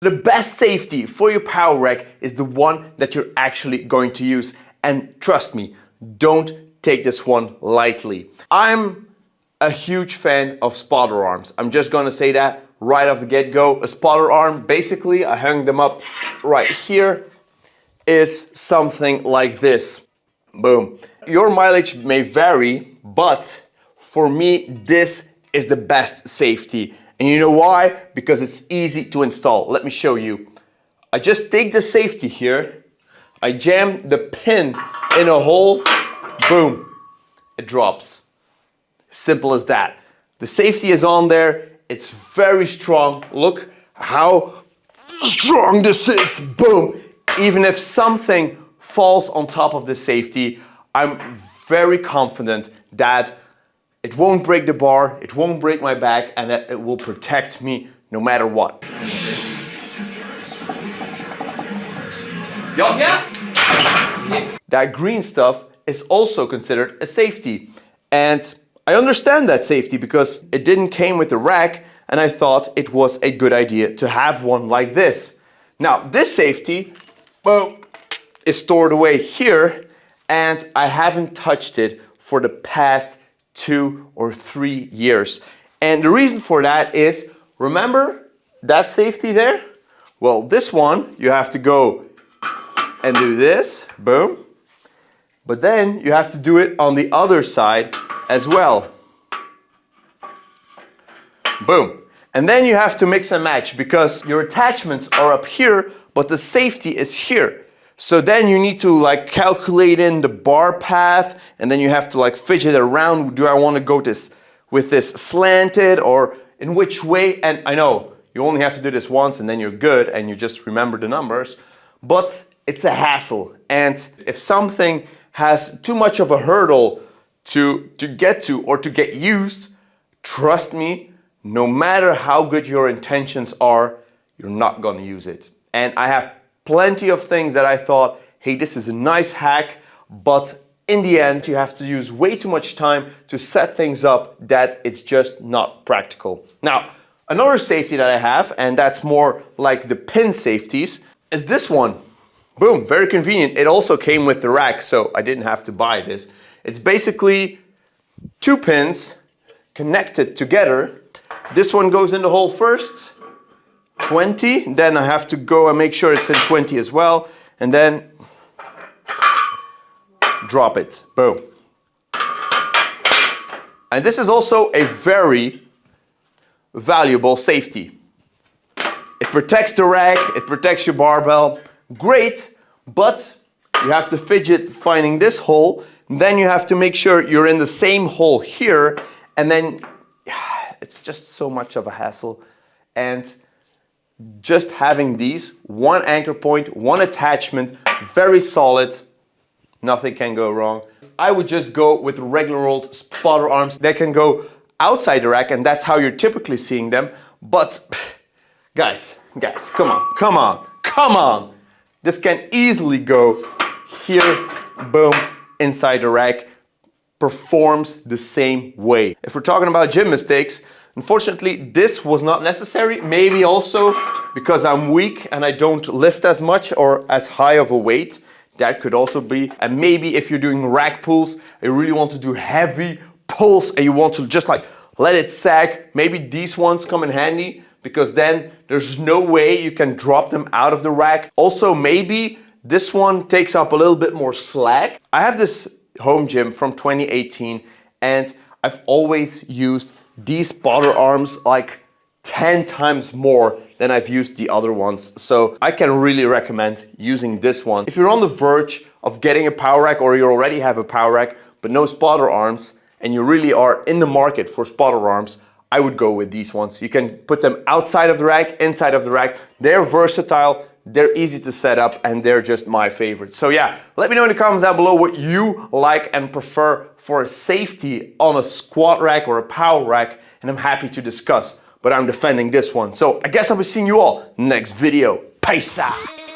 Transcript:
The best safety for your power rack is the one that you're actually going to use. And trust me, don't take this one lightly. I'm a huge fan of spotter arms. I'm just gonna say that right off the get-go. A spotter arm, basically, I hung them up right here, is something like this. Boom. Your mileage may vary, but for me, this is the best safety. And you know why? Because it's easy to install. Let me show you. I just take the safety here, I jam the pin in a hole, boom, it drops. Simple as that. The safety is on there, it's very strong. Look how strong this is, boom. Even if something falls on top of the safety, I'm very confident that it won't break the bar, it won't break my back, and that it will protect me no matter what. Yeah. That green stuff is also considered a safety. And I understand that safety because it didn't came with the rack, and I thought it was a good idea to have one like this. Now, this safety, well, is stored away here, and I haven't touched it for the past 2 or 3 years. And the reason for that is, remember that safety there? Well, this one, you have to go and do this, boom. But then you have to do it on the other side as well. Boom. And then you have to mix and match because your attachments are up here, but the safety is here. So then you need to like calculate in the bar path, and then you have to like fidget around. Do I want to go with this slanted or in which way? And I know you only have to do this once and then you're good and you just remember the numbers, but it's a hassle. And if something has too much of a hurdle to get to or to get used, trust me, no matter how good your intentions are, you're not going to use it. And I have plenty of things that I thought, hey, this is a nice hack, but in the end, you have to use way too much time to set things up that it's just not practical. Now, another safety that I have, and that's more like the pin safeties, is this one. Boom, very convenient. It also came with the rack, so I didn't have to buy this. It's basically 2 pins connected together. This one goes in the hole first, 20, then I have to go and make sure it's in 20 as well, and then drop it, boom. And this is also a very valuable safety. It protects the rack, it protects your barbell, great, but you have to fidget finding this hole, then you have to make sure you're in the same hole here, and then it's just so much of a hassle. And just having these, one anchor point, one attachment, very solid, nothing can go wrong. I would just go with regular old spotter arms. They can go outside the rack, and that's how you're typically seeing them. But guys, come on. This can easily go here, boom, inside the rack, performs the same way. If we're talking about gym mistakes, unfortunately, this was not necessary. Maybe also because I'm weak and I don't lift as much or as high of a weight. That could also be. And maybe if you're doing rack pulls, you really want to do heavy pulls and you want to just like let it sag. Maybe these ones come in handy because then there's no way you can drop them out of the rack. Also, maybe this one takes up a little bit more slack. I have this home gym from 2018 and I've always used these spotter arms like 10 times more than I've used the other ones. So I can really recommend using this one. If you're on the verge of getting a power rack or you already have a power rack but no spotter arms and you really are in the market for spotter arms, I would go with these ones. You can put them outside of the rack, inside of the rack. They're versatile, they're easy to set up, and they're just my favorite. So yeah, let me know in the comments down below what you like and prefer for a safety on a squat rack or a power rack, and I'm happy to discuss, but I'm defending this one. So I guess I'll be seeing you all next video. Peace out.